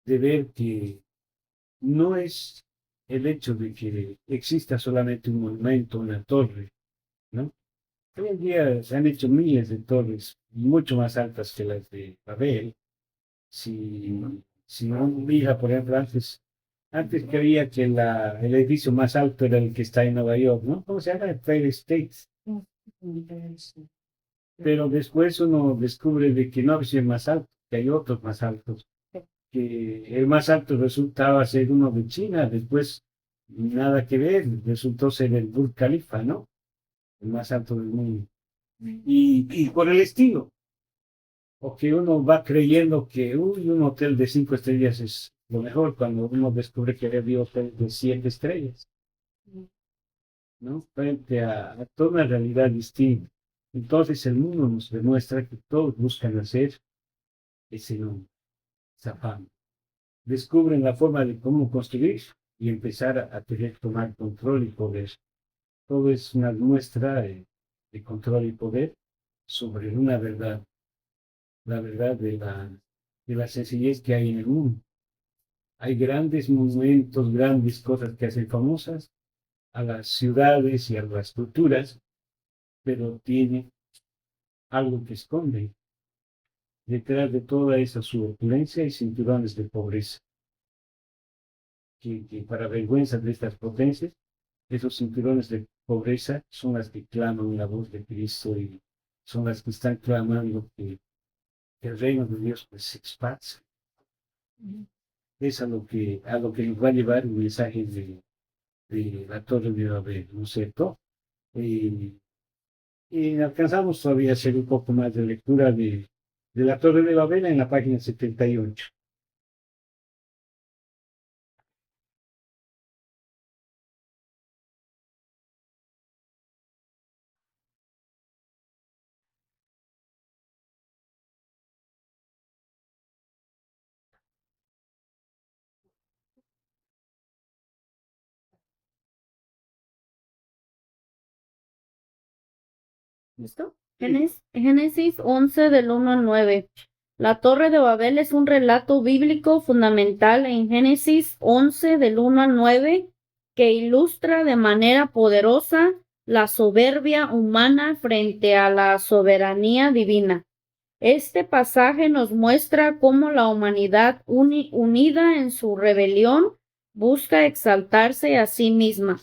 ver que no es el hecho de que exista solamente un monumento, una torre, ¿no? Hoy en día se han hecho miles de torres, mucho más altas que las de Babel. Si uno mira, por ejemplo, antes creía que el edificio más alto era el que está en Nueva York, ¿no? ¿Cómo se llama? Empire State. Pero después uno descubre de que no hay más alto, que hay otros más altos. Que el más alto resultaba ser uno de China, después nada que ver, resultó ser el Burj Khalifa, ¿no? El más alto del mundo. Y por el estilo. O que uno va creyendo que un hotel de 5 estrellas es lo mejor cuando uno descubre que había hoteles de 7 estrellas. ¿no? Frente a toda una realidad distinta. Entonces el mundo nos demuestra que todos buscan hacer ese nombre, esa fama. Descubren la forma de cómo construir y empezar a querer tomar control y poder. Todo es una muestra de control y poder sobre una verdad, la verdad de la sencillez que hay en el mundo. Hay grandes monumentos, grandes cosas que hacen famosas a las ciudades y a las culturas, pero tiene algo que esconde. Detrás de toda esa su opulencia hay cinturones de pobreza, que para vergüenza de estas potencias, esos cinturones de pobreza son las que claman la voz de Cristo y son las que están clamando que el reino de Dios pues, se esparza. Es a lo que nos va a llevar el mensaje de la Torre de Babel, ¿no es cierto? Y alcanzamos todavía a hacer un poco más de lectura de la Torre de Babel en la página 78. ¿Listo? Génesis 11 del 1 al 9. La Torre de Babel es un relato bíblico fundamental en Génesis 11 del 1 al 9 que ilustra de manera poderosa la soberbia humana frente a la soberanía divina. Este pasaje nos muestra cómo la humanidad unida en su rebelión busca exaltarse a sí misma.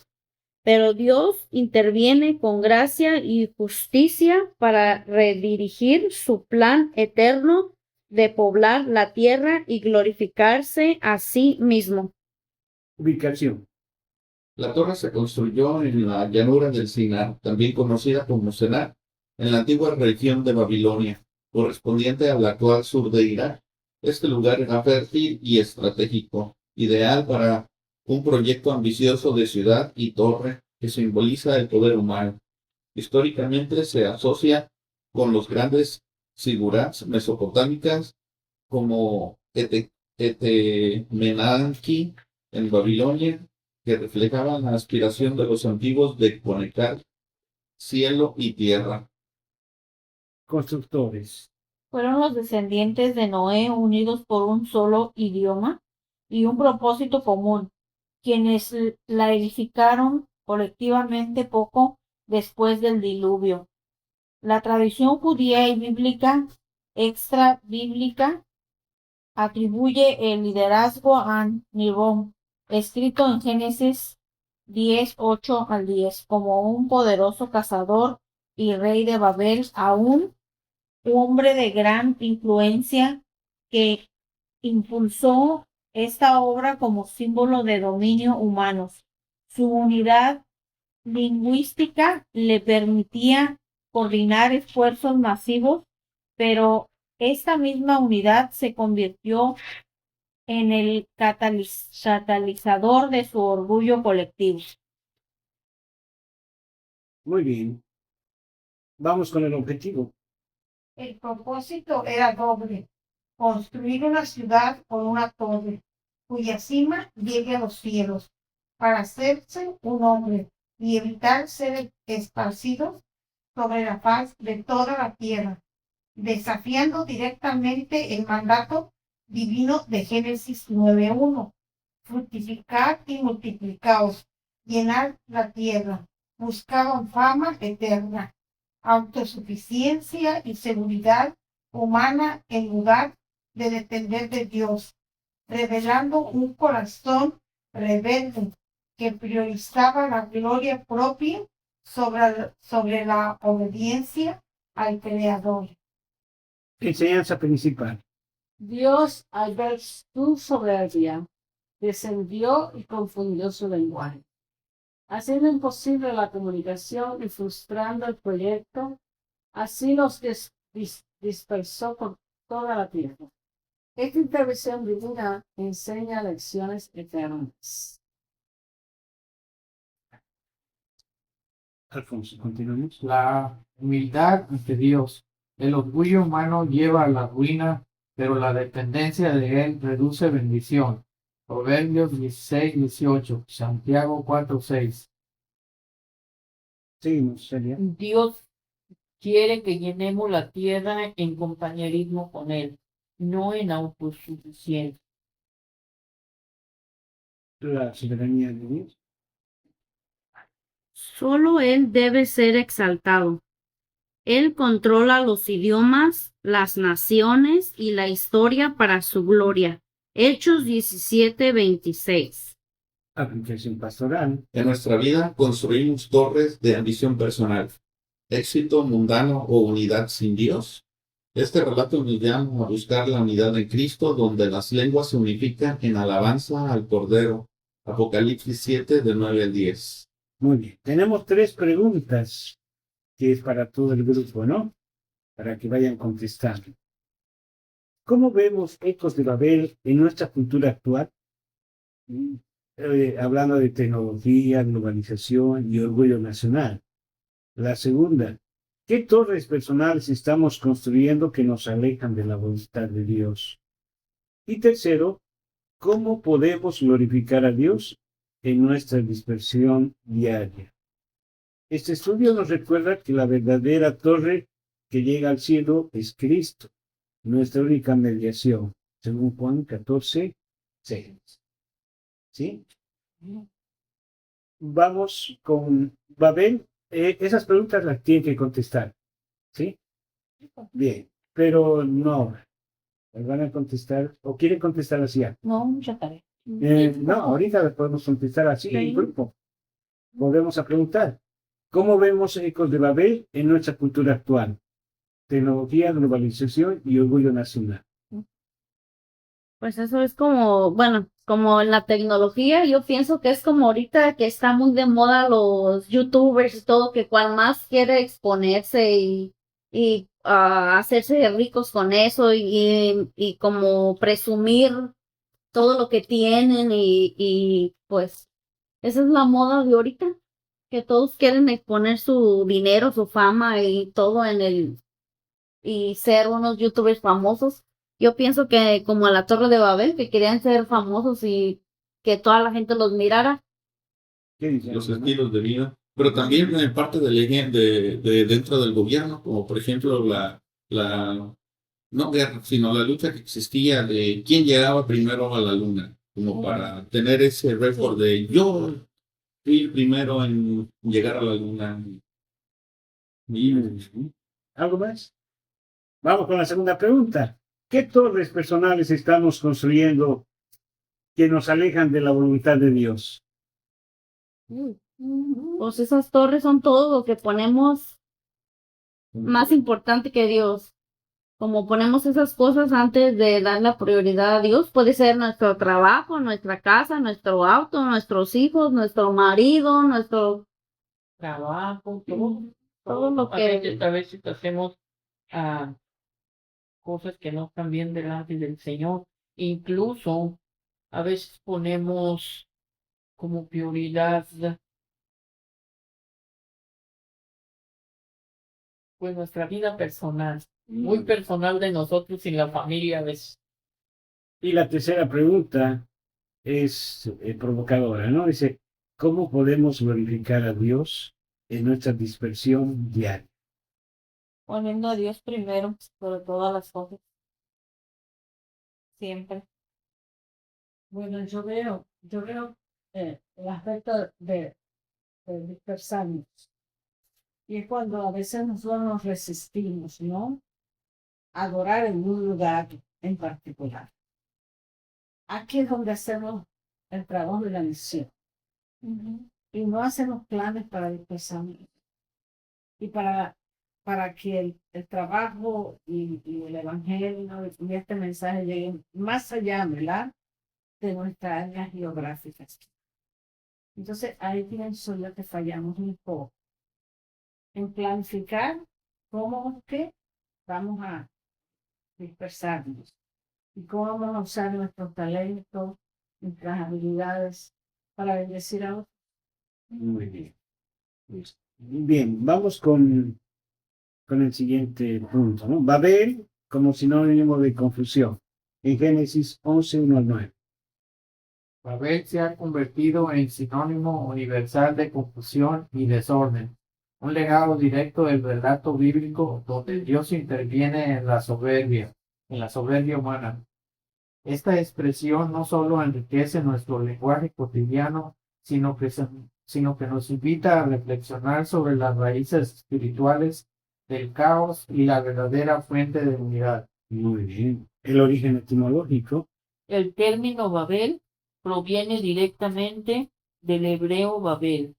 Pero Dios interviene con gracia y justicia para redirigir su plan eterno de poblar la tierra y glorificarse a sí mismo. Ubicación. La torre se construyó en la llanura del Sinar, también conocida como Senar, en la antigua región de Babilonia, correspondiente al actual sur de Irak. Este lugar era fértil y estratégico, ideal para un proyecto ambicioso de ciudad y torre que simboliza el poder humano. Históricamente se asocia con los grandes sigurats mesopotámicas como Etemenanki en Babilonia, que reflejaban la aspiración de los antiguos de conectar cielo y tierra. Constructores. Fueron los descendientes de Noé unidos por un solo idioma y un propósito común, quienes la edificaron colectivamente poco después del diluvio. La tradición judía y bíblica, extra bíblica, atribuye el liderazgo a Nibón, escrito en Génesis 10, 8 al 10, como un poderoso cazador y rey de Babel, a un hombre de gran influencia que impulsó esta obra como símbolo de dominio humano. Su unidad lingüística le permitía coordinar esfuerzos masivos, pero esta misma unidad se convirtió en el catalizador de su orgullo colectivo. Muy bien. Vamos con el objetivo. El propósito era doble: construir una ciudad con una torre, cuya cima llegue a los cielos, para hacerse un hombre y evitar ser esparcidos sobre la faz de toda la tierra, desafiando directamente el mandato divino de Génesis 9:1. Fructificar y multiplicaos, llenar la tierra. Buscaban fama eterna, autosuficiencia y seguridad humana en lugar de depender de Dios, revelando un corazón rebelde que priorizaba la gloria propia sobre la obediencia al Creador. Enseñanza principal. Dios, al ver su soberbia, descendió y confundió su lenguaje, haciendo imposible la comunicación y frustrando el proyecto. Así los dispersó por toda la tierra. Esta intervención divina enseña lecciones eternas. Alfonso, continuamos. La humildad ante Dios. El orgullo humano lleva a la ruina, pero la dependencia de Él reduce bendición. Proverbios 16:18, Santiago 4:6. Seguimos, Celia. Dios quiere que llenemos la tierra en compañerismo con Él, no en autosuficiencia. La soberanía de Dios. Solo Él debe ser exaltado. Él controla los idiomas, las naciones y la historia para su gloria. Hechos 17:26. Aplicación pastoral. En nuestra vida construimos torres de ambición personal, éxito mundano o unidad sin Dios. Este relato nos llama a buscar la unidad en Cristo, donde las lenguas se unifican en alabanza al Cordero. Apocalipsis 7, de 9 al 10. Muy bien. Tenemos 3 preguntas que es para todo el grupo, ¿no? Para que vayan contestando. ¿Cómo vemos ecos de Babel en nuestra cultura actual? Hablando de tecnología, globalización y orgullo nacional. La segunda, ¿qué torres personales estamos construyendo que nos alejan de la voluntad de Dios? Y tercero, ¿cómo podemos glorificar a Dios en nuestra dispersión diaria? Este estudio nos recuerda que la verdadera torre que llega al cielo es Cristo, nuestra única mediación, según Juan 14:6. ¿Sí? Vamos con Babel. Esas preguntas las tienen que contestar. ¿Sí? Bien, pero no. Las van a contestar, o quieren contestar así. No, mucha tarea. No, ahorita las podemos contestar así en grupo. Volvemos a preguntar. ¿Cómo vemos ecos de Babel en nuestra cultura actual? Tecnología, globalización y orgullo nacional. Pues eso es como, bueno, como en la tecnología, yo pienso que es como ahorita que está muy de moda los youtubers y todo, que cual más quiere exponerse y hacerse ricos con eso y como presumir todo lo que tienen y pues esa es la moda de ahorita, que todos quieren exponer su dinero, su fama y todo y ser unos youtubers famosos. Yo pienso que como la Torre de Babel, que querían ser famosos y que toda la gente los mirara. ¿Qué dicen? Los estilos de vida, pero también en parte de dentro del gobierno, como por ejemplo no guerra, sino la lucha que existía de quién llegaba primero a la luna, como para tener ese récord de yo fui el primero en llegar a la luna. ¿Algo más? Vamos con la segunda pregunta. ¿Qué torres personales estamos construyendo que nos alejan de la voluntad de Dios? Pues esas torres son todo lo que ponemos más importante que Dios. Como ponemos esas cosas antes de dar la prioridad a Dios, puede ser nuestro trabajo, nuestra casa, nuestro auto, nuestros hijos, nuestro marido, nuestro Trabajo, todo lo que a veces hacemos cosas que no están bien delante del Señor. Incluso a veces ponemos como prioridad pues nuestra vida personal, muy personal de nosotros y la familia a veces. Y la tercera pregunta es provocadora, ¿no? Dice, ¿cómo podemos glorificar a Dios en nuestra dispersión diaria? Poniendo a Dios primero sobre todas las cosas. Siempre. Bueno, yo veo el aspecto de dispersarnos. Y es cuando a veces nosotros nos resistimos, ¿no? A adorar en un lugar en particular. Aquí es donde hacemos el trabajo de la misión. Y no hacemos planes para dispersarnos. Y para que el trabajo y el evangelio y este mensaje lleguen más allá, ¿verdad?, de nuestras áreas geográficas. Entonces, ahí pienso yo que fallamos un poco en planificar cómo es que vamos a dispersarnos y cómo vamos a usar nuestros talentos, nuestras habilidades para bendecir a otros. Muy bien. Bien, vamos con el siguiente punto, ¿no? Babel como sinónimo de confusión. En Génesis 11, 1 al 9. Babel se ha convertido en sinónimo universal de confusión y desorden, un legado directo del relato bíblico donde Dios interviene en la soberbia humana. Esta expresión no solo enriquece nuestro lenguaje cotidiano, sino que nos invita a reflexionar sobre las raíces espirituales del caos y la verdadera fuente de unidad. Muy bien. El origen etimológico. El término Babel proviene directamente del hebreo Babel,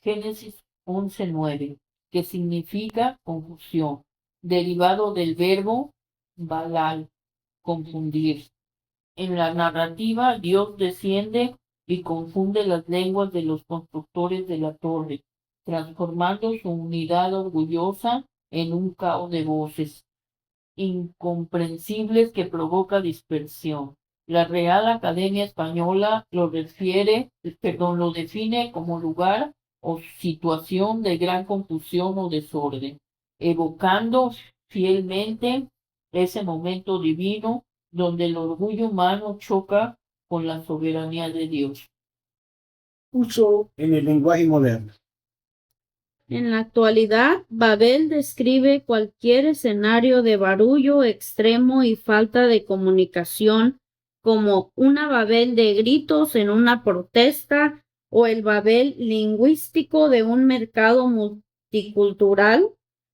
Génesis 11:9, que significa confusión, derivado del verbo balal, confundir. En la narrativa, Dios desciende y confunde las lenguas de los constructores de la torre, transformando su unidad orgullosa en un caos de voces incomprensibles que provoca dispersión. La Real Academia Española lo define como lugar o situación de gran confusión o desorden, evocando fielmente ese momento divino donde el orgullo humano choca con la soberanía de Dios. Uso en el lenguaje moderno. En la actualidad, Babel describe cualquier escenario de barullo extremo y falta de comunicación, como una Babel de gritos en una protesta o el Babel lingüístico de un mercado multicultural.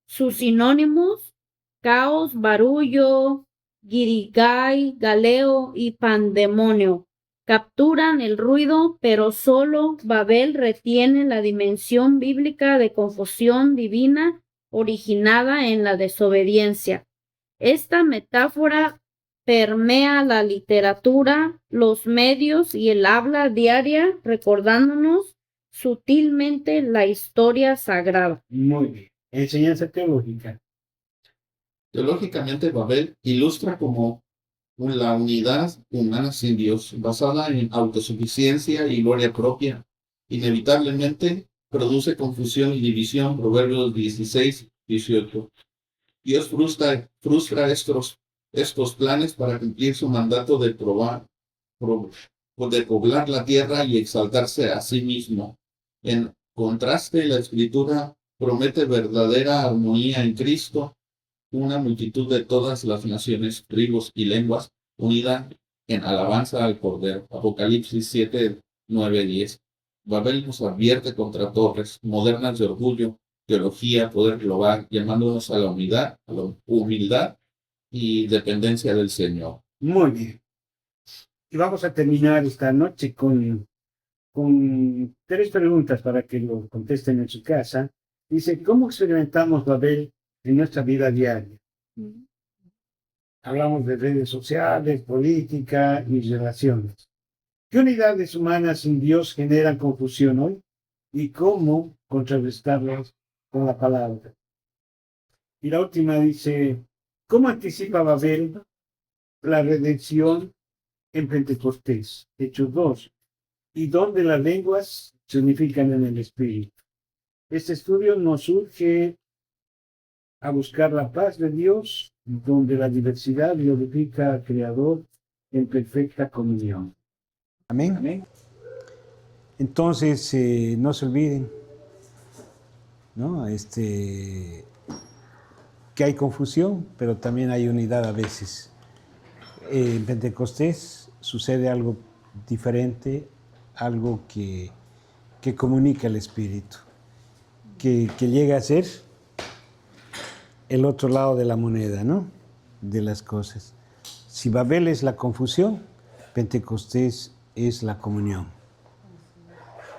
Sus sinónimos: caos, barullo, guirigay, galeo y pandemonio capturan el ruido, pero solo Babel retiene la dimensión bíblica de confusión divina originada en la desobediencia. Esta metáfora permea la literatura, los medios y el habla diaria, recordándonos sutilmente la historia sagrada. Muy bien. Enseñanza teológica. Teológicamente, Babel ilustra como la unidad humana sin Dios, basada en autosuficiencia y gloria propia. Inevitablemente produce confusión y división. Proverbios 16-18. Dios frustra estos planes para cumplir su mandato de poblar la tierra y exaltarse a sí mismo. En contraste, la Escritura promete verdadera armonía en Cristo, una multitud de todas las naciones, tribus y lenguas, unida en alabanza al Cordero. Apocalipsis 7-9-10. Babel nos advierte contra torres modernas de orgullo, teología, poder global, llamándonos a la humildad y dependencia del Señor. Muy bien. Y vamos a terminar esta noche con 3 preguntas para que lo contesten en su casa. Dice, ¿cómo experimentamos Babel en nuestra vida diaria? Hablamos de redes sociales, política y relaciones. ¿Qué unidades humanas sin Dios generan confusión hoy? ¿Y cómo contrarrestarlas con la palabra? Y la última dice, ¿cómo anticipa Babel la redención en Pentecostés? Hechos 2. ¿Y dónde las lenguas se unifican en el Espíritu? Este estudio nos urge a buscar la paz de Dios, donde la diversidad glorifica al Creador en perfecta comunión. Amén. Amén. Entonces, no se olviden, ¿no? Que hay confusión, pero también hay unidad a veces. En Pentecostés sucede algo diferente, algo que comunica el Espíritu, que llega a ser el otro lado de la moneda, ¿no? De las cosas. Si Babel es la confusión, Pentecostés es la comunión.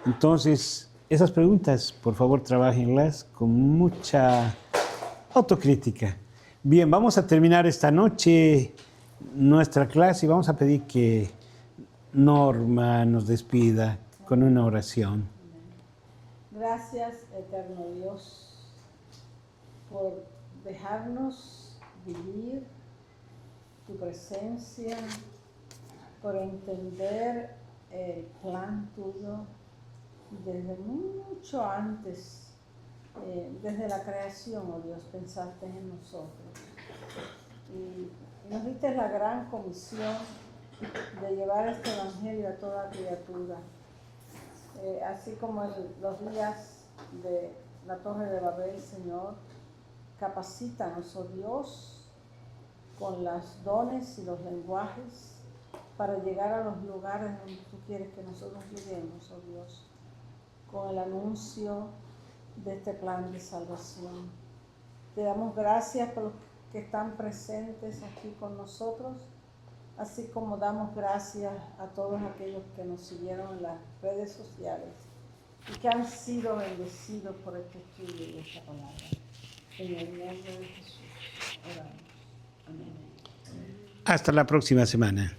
Entonces, esas preguntas, por favor, trabajenlas con mucha autocrítica. Bien, vamos a terminar esta noche nuestra clase y vamos a pedir que Norma nos despida con una oración. Gracias, eterno Dios, por dejarnos vivir tu presencia, por entender el plan tuyo desde mucho antes desde la creación, oh Dios, pensaste en nosotros. Y nos diste la gran comisión de llevar este evangelio a toda criatura. Así como los días de la Torre de Babel, Señor, capacítanos, oh Dios, con los dones y los lenguajes para llegar a los lugares donde tú quieres que nosotros lleguemos, oh Dios, con el anuncio de este plan de salvación. Te damos gracias por los que están presentes aquí con nosotros, así como damos gracias a todos aquellos que nos siguieron en las redes sociales y que han sido bendecidos por este estudio y esta palabra. En el nombre de Jesús oramos. Amén. Hasta la próxima semana.